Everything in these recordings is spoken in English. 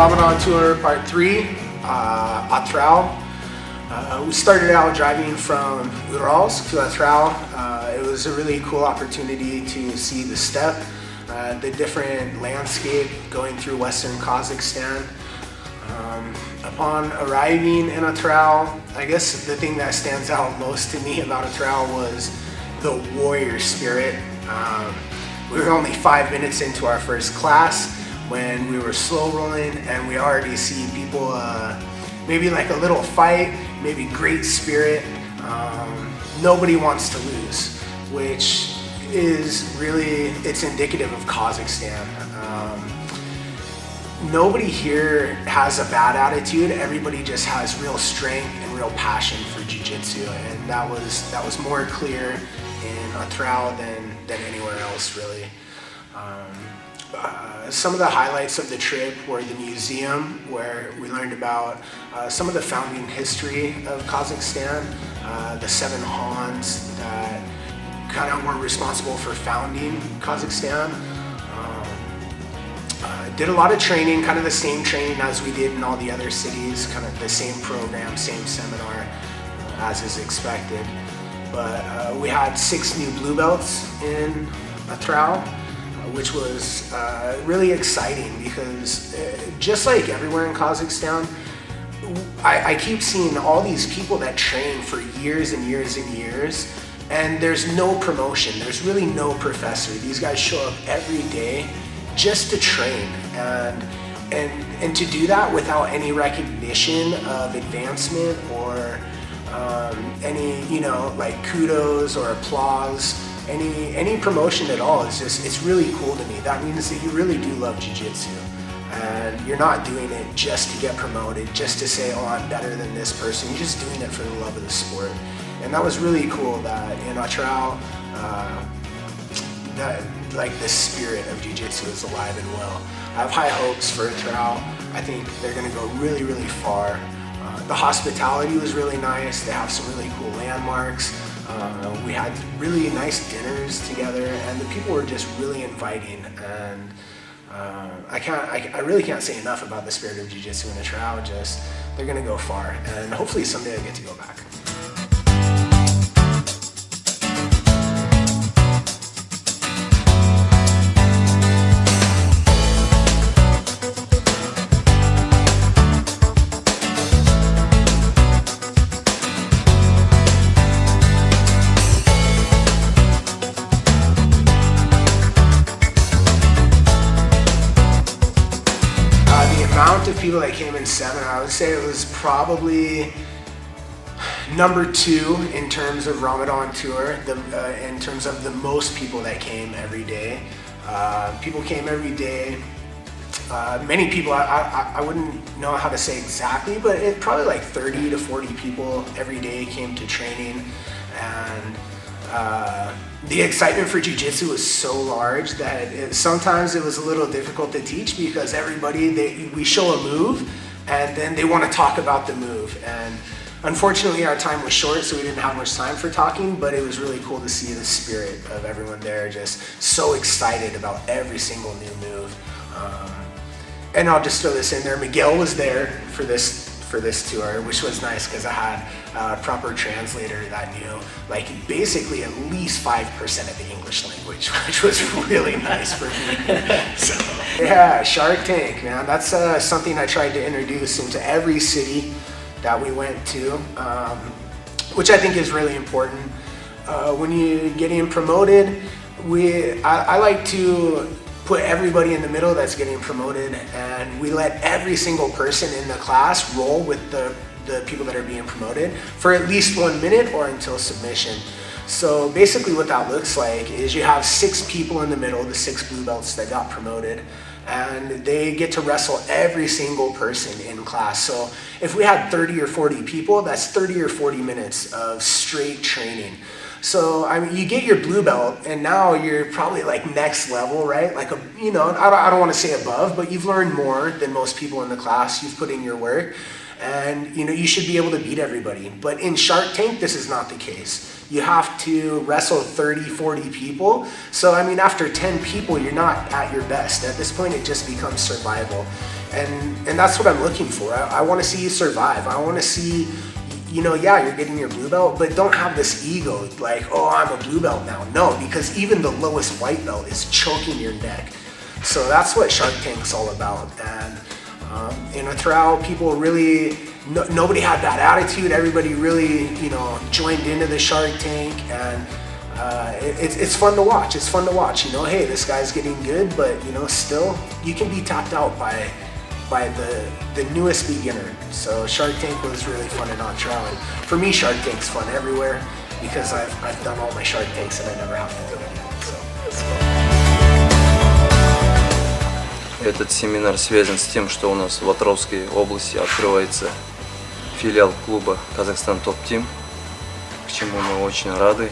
Ramadan Tour Part 3, г.АТЫРАУ. We started out driving from Urals to г.АТЫРАУ. It was a really cool opportunity to see the steppe, the different landscape going through western Kazakhstan. Upon arriving in г.АТЫРАУ, I guess the thing that stands out most to me about г.АТЫРАУ was the warrior spirit. We were only 5 minutes into our first class when we were slow rolling, and we already see people maybe like a little fight, maybe great spirit. Nobody wants to lose, which is really, it's indicative of Kazakhstan. Nobody here has a bad attitude. Everybody just has real strength and real passion for jiu-jitsu, and that was more clear in г.АТЫРАУ than anywhere else, really. Some of the highlights of the trip were the museum, where we learned about some of the founding history of Kazakhstan, the 7 Khans that kind of were responsible for founding Kazakhstan. Did a lot of training, kind of the same training as we did in all the other cities, kind of the same program, same seminar as is expected. But we had 6 new blue belts in г.АТЫРАУ, which was really exciting because just like everywhere in Kazakhstan, I keep seeing all these people that train for years and years and years, and there's no promotion, there's really no professor. These guys show up every day just to train, and to do that without any recognition of advancement or any, you know, like kudos or applause. Any promotion at all is just, it's really cool to me. That means that you really do love jiu-jitsu, and you're not doing it just to get promoted, just to say, oh, I'm better than this person. You're just doing it for the love of the sport. And that was really cool that in г.АТЫРАУ, that like the spirit of jiu-jitsu is alive and well. I have high hopes for г.АТЫРАУ. I think they're going to go really, really far. The hospitality was really nice. They have some really cool landmarks. We had really nice dinners together, and the people were just really inviting. And I really can't say enough about the spirit of jiu-jitsu in г.АТЫРАУ. Just, they're going to go far, and hopefully someday I get to go back. Amount of people that came in seminar, I would say it was probably number 2 in terms of Ramadan Tour, in terms of the most people that came every day. People came every day. Many people, I wouldn't know how to say exactly, but it probably like 30 to 40 people every day came to training, and the excitement for jiu-jitsu was so large that sometimes it was a little difficult to teach, because everybody, we show a move and then they want to talk about the move. And unfortunately our time was short, so we didn't have much time for talking, but it was really cool to see the spirit of everyone there, just so excited about every single new move. And I'll just throw this in there, Miguel was there for this tour, which was nice because I had a proper translator that knew like basically at least 5% of the English language, which was really nice for me. So yeah, Shark Tank, man, that's something I tried to introduce into every city that we went to, which I think is really important. When you're getting promoted, I like to put everybody in the middle that's getting promoted, and we let every single person in the class roll with the people that are being promoted for at least 1 minute or until submission. So basically what that looks like is you have 6 people in the middle, the 6 blue belts that got promoted, and they get to wrestle every single person in class. So if we had 30 or 40 people, that's 30 or 40 minutes of straight training. So I mean, you get your blue belt, and now you're probably like next level, right? Like you know, I don't want to say above, but you've learned more than most people in the class. You've put in your work, and you know you should be able to beat everybody. But in Shark Tank, this is not the case. You have to wrestle 30, 40 people. So I mean, after 10 people, you're not at your best. At this point, it just becomes survival. and that's what I'm looking for. I want to see you survive. I want to see, you know, yeah, you're getting your blue belt, but don't have this ego like, oh, I'm a blue belt now. No, because even the lowest white belt is choking your neck. So that's what Shark Tank's all about. And in ג.АТЫРАУ, people really, nobody had that attitude. Everybody really, you know, joined into the Shark Tank, and it's fun to watch. It's fun to watch. You know, hey, this guy's getting good, but you know, still, you can be tapped out by the newest beginner. So Shark Tank was really fun in г.АТЫРАУ. And for me, Shark Tank's fun everywhere because I've done all my Shark Tanks and I never have to do it again. So it's fun. Этот семинар связан с тем, что у нас в Атыраускай области открывается филиал клуба «Казахстан Топ-Тим», к чему мы очень рады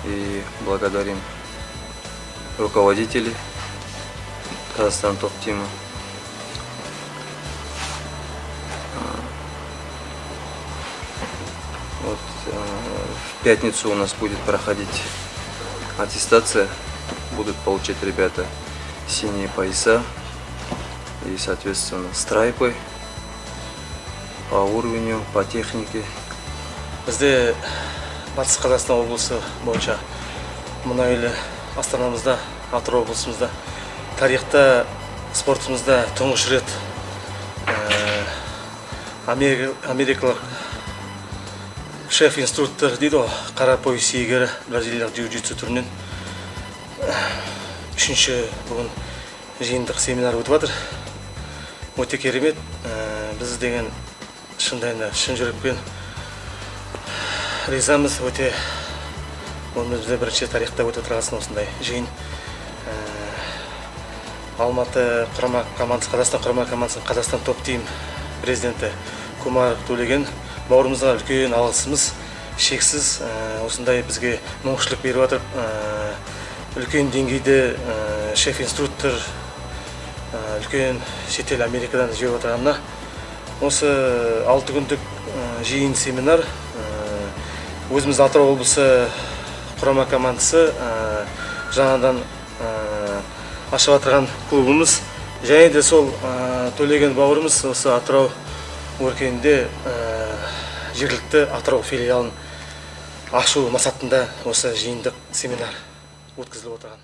и благодарим руководителей «Казахстан Топ-Тима». Вот, в пятницу у нас будет проходить аттестация, будут получать ребята синие пояса и, соответственно, страйпы по уровню, по технике. Бізде Батыс Қазақстан облысы бойынша мұнайлы астанамызда, Атырау облысымызда тарихта спортымызда тұңғыш рет америкалық шеф-инструктор дейді ғой, қара пояс иегері бразилиялық джиу-джитсу түрінен үшінші бүгін жиынтық семинар өтіп жатыр. Өте керемет. Біз деген шындайында шын жүрекпен ризамыз. Өте бізде бірінші тарихта өте тұрғасын осындай жиын. Алматы құрама командасы, Қазақстан құрама командасының Қазақстан Топ-Тим президенті Кумар төлеген бауырымызға үлкен алғысымыз шексіз. Осындай бізге мүмкіншілік беріп жатыр. Үлкен деңгейде шеф-инструктор, үлкен шетел Америкадан жеп отырғанына. Осы 6 күндік жиын семинар өзіміз Атырау облысы құрама командасы жаңадан ашып отырған клубымыз. Және де сол төлеген бауырымыз осы Атырау өркенінде жергілікті Атырау филиалын ашу мақсатында осы жиындық семинар өткізіліп отырған.